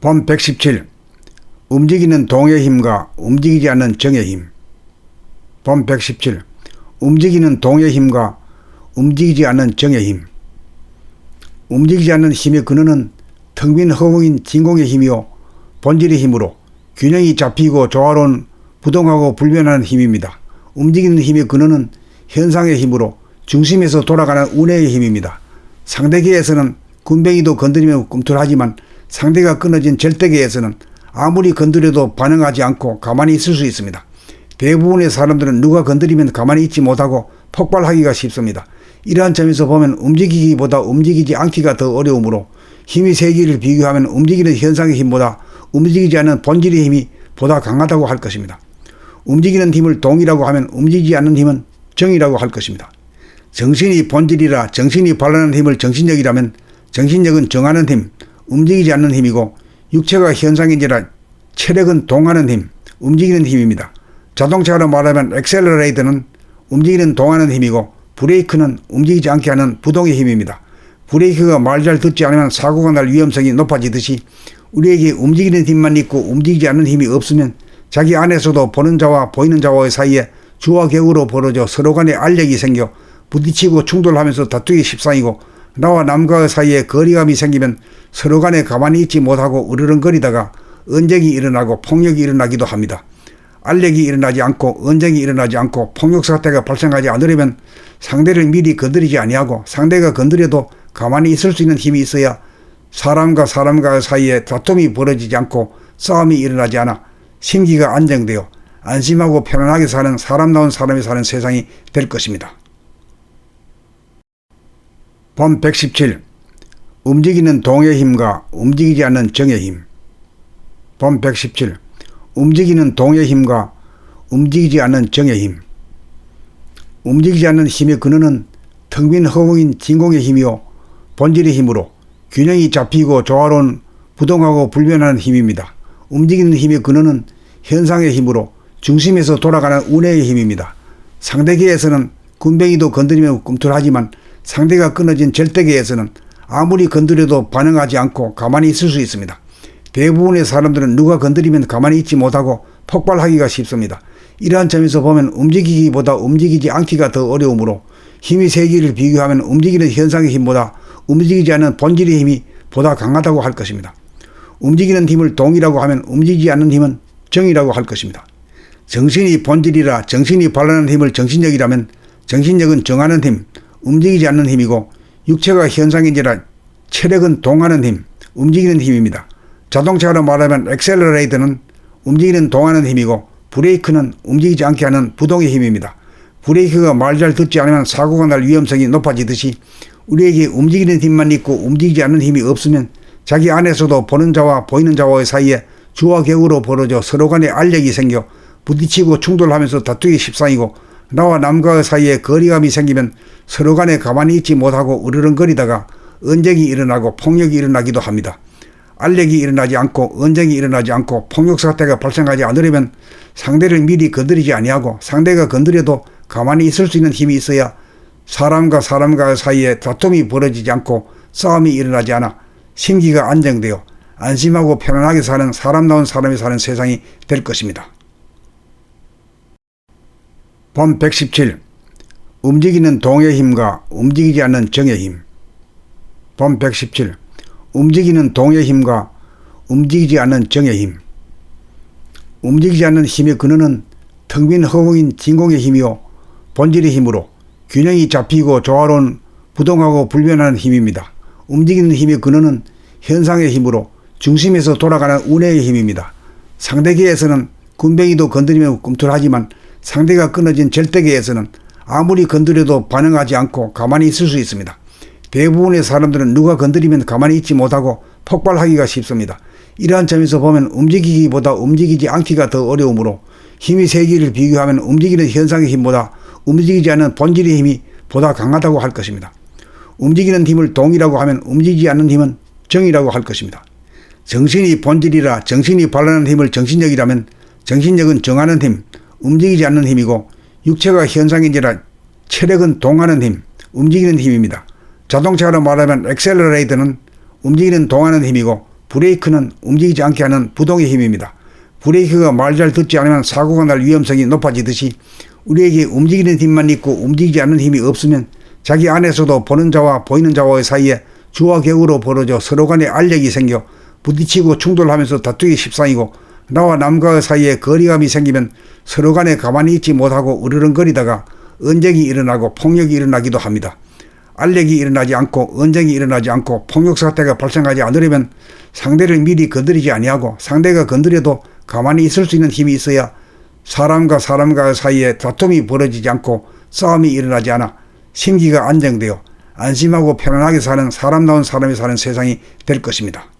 본 117. 움직이는 동의 힘과 움직이지 않는 정의 힘. 본 117. 움직이는 동의 힘과 움직이지 않는 정의 힘. 움직이지 않는 힘의 근원은 텅 빈 허공인 진공의 힘이요 본질의 힘으로 균형이 잡히고 조화로운 부동하고 불변하는 힘입니다. 움직이는 힘의 근원은 현상의 힘으로 중심에서 돌아가는 운해의 힘입니다. 상대계에서는 군뱅이도 건드리면 꿈틀하지만 상대가 끊어진 절대계에서는 아무리 건드려도 반응하지 않고 가만히 있을 수 있습니다. 대부분의 사람들은 누가 건드리면 가만히 있지 못하고 폭발하기가 쉽습니다. 이러한 점에서 보면 움직이기보다 움직이지 않기가 더 어려우므로 힘이 세 개를 비교하면 움직이는 현상의 힘보다 움직이지 않는 본질의 힘이 보다 강하다고 할 것입니다. 움직이는 힘을 동이라고 하면 움직이지 않는 힘은 정이라고 할 것입니다. 정신이 본질이라 정신이 발현하는 힘을 정신력이라면 정신력은 정하는 힘, 움직이지 않는 힘이고 육체가 현상인지라 체력은 동하는 힘, 움직이는 힘입니다. 자동차로 말하면 엑셀러레이터는 움직이는 동하는 힘이고 브레이크는 움직이지 않게 하는 부동의 힘입니다. 브레이크가 말 잘 듣지 않으면 사고가 날 위험성이 높아지듯이 우리에게 움직이는 힘만 있고 움직이지 않는 힘이 없으면 자기 안에서도 보는 자와 보이는 자와의 사이에 주와 격으로 벌어져 서로 간에 알력이 생겨 부딪히고 충돌하면서 다투기 십상이고 나와 남과의 사이에 거리감이 생기면 서로 간에 가만히 있지 못하고 으르렁거리다가 언쟁이 일어나고 폭력이 일어나기도 합니다. 알력이 일어나지 않고 언쟁이 일어나지 않고 폭력 사태가 발생하지 않으려면 상대를 미리 건드리지 아니하고 상대가 건드려도 가만히 있을 수 있는 힘이 있어야 사람과 사이에 다툼이 벌어지지 않고 싸움이 일어나지 않아 심기가 안정되어 안심하고 편안하게 사는 사람다운 사람이 사는 세상이 될 것입니다. 본 117. 움직이는 동의 힘과 움직이지 않는 정의 힘. 본 117. 움직이는 동의 힘과 움직이지 않는 정의 힘. 움직이지 않는 힘의 근원은 텅 빈 허공인 진공의 힘이요 본질의 힘으로 균형이 잡히고 조화로운 부동하고 불변하는 힘입니다. 움직이는 힘의 근원은 현상의 힘으로 중심에서 돌아가는 운해의 힘입니다. 상대계에서는 군뱅이도 건드리면 꿈틀하지만 상대가 끊어진 절대계에서는 아무리 건드려도 반응하지 않고 가만히 있을 수 있습니다. 대부분의 사람들은 누가 건드리면 가만히 있지 못하고 폭발하기가 쉽습니다. 이러한 점에서 보면 움직이기보다 움직이지 않기가 더 어려우므로 힘이 세 개를 비교하면 움직이는 현상의 힘보다 움직이지 않는 본질의 힘이 보다 강하다고 할 것입니다. 움직이는 힘을 동이라고 하면 움직이지 않는 힘은 정이라고 할 것입니다. 정신이 본질이라 정신이 발현하는 힘을 정신력이라면 정신력은 정하는 힘, 움직이지 않는 힘이고 육체가 현상인지라 체력은 동하는 힘, 움직이는 힘입니다. 자동차로 말하면 엑셀러레이터는 움직이는 동하는 힘이고 브레이크는 움직이지 않게 하는 부동의 힘입니다. 브레이크가 말 잘 듣지 않으면 사고가 날 위험성이 높아지듯이 우리에게 움직이는 힘만 있고 움직이지 않는 힘이 없으면 자기 안에서도 보는 자와 보이는 자와의 사이에 주와 격으로 벌어져 서로 간에 알력이 생겨 부딪히고 충돌하면서 다투기 십상이고 나와 남과의 사이에 거리감이 생기면 서로 간에 가만히 있지 못하고 으르렁거리다가 언쟁이 일어나고 폭력이 일어나기도 합니다. 알력이 일어나지 않고 언쟁이 일어나지 않고 폭력 사태가 발생하지 않으려면 상대를 미리 건드리지 아니하고 상대가 건드려도 가만히 있을 수 있는 힘이 있어야 사람과 사이에 다툼이 벌어지지 않고 싸움이 일어나지 않아 심기가 안정되어 안심하고 편안하게 사는 사람다운 사람이 사는 세상이 될 것입니다. 본 117. 움직이는 동의 힘과 움직이지 않는 정의 힘. 본 117. 움직이는 동의 힘과 움직이지 않는 정의 힘. 움직이지 않는 힘의 근원은 텅 빈 허공인 진공의 힘이요 본질의 힘으로 균형이 잡히고 조화로운 부동하고 불변하는 힘입니다. 움직이는 힘의 근원은 현상의 힘으로 중심에서 돌아가는 운해의 힘입니다. 상대계에서는 군뱅이도 건드리면 꿈틀하지만 상대가 끊어진 절대계에서는 아무리 건드려도 반응하지 않고 가만히 있을 수 있습니다. 대부분의 사람들은 누가 건드리면 가만히 있지 못하고 폭발하기가 쉽습니다. 이러한 점에서 보면 움직이기보다 움직이지 않기가 더 어려우므로 힘이 세 개를 비교하면 움직이는 현상의 힘보다 움직이지 않는 본질의 힘이 보다 강하다고 할 것입니다. 움직이는 힘을 동이라고 하면 움직이지 않는 힘은 정이라고 할 것입니다. 정신이 본질이라 정신이 발현하는 힘을 정신력이라면 정신력은 정하는 힘, 움직이지 않는 힘이고 육체가 현상인지라 체력은 동하는 힘, 움직이는 힘입니다. 자동차로 말하면 엑셀러레이터는 움직이는 동하는 힘이고 브레이크는 움직이지 않게 하는 부동의 힘입니다. 브레이크가 말 잘 듣지 않으면 사고가 날 위험성이 높아지듯이 우리에게 움직이는 힘만 있고 움직이지 않는 힘이 없으면 자기 안에서도 보는 자와 보이는 자와의 사이에 주와 격으로 벌어져 서로 간에 알력이 생겨 부딪히고 충돌하면서 다투기 십상이고 나와 남과의 사이에 거리감이 생기면 서로 간에 가만히 있지 못하고 으르렁거리다가 언쟁이 일어나고 폭력이 일어나기도 합니다. 알력이 일어나지 않고 언쟁이 일어나지 않고 폭력 사태가 발생하지 않으려면 상대를 미리 건드리지 아니하고 상대가 건드려도 가만히 있을 수 있는 힘이 있어야 사람과 사람과 사이에 다툼이 벌어지지 않고 싸움이 일어나지 않아 심기가 안정되어 안심하고 편안하게 사는 사람다운 사람이 사는 세상이 될 것입니다.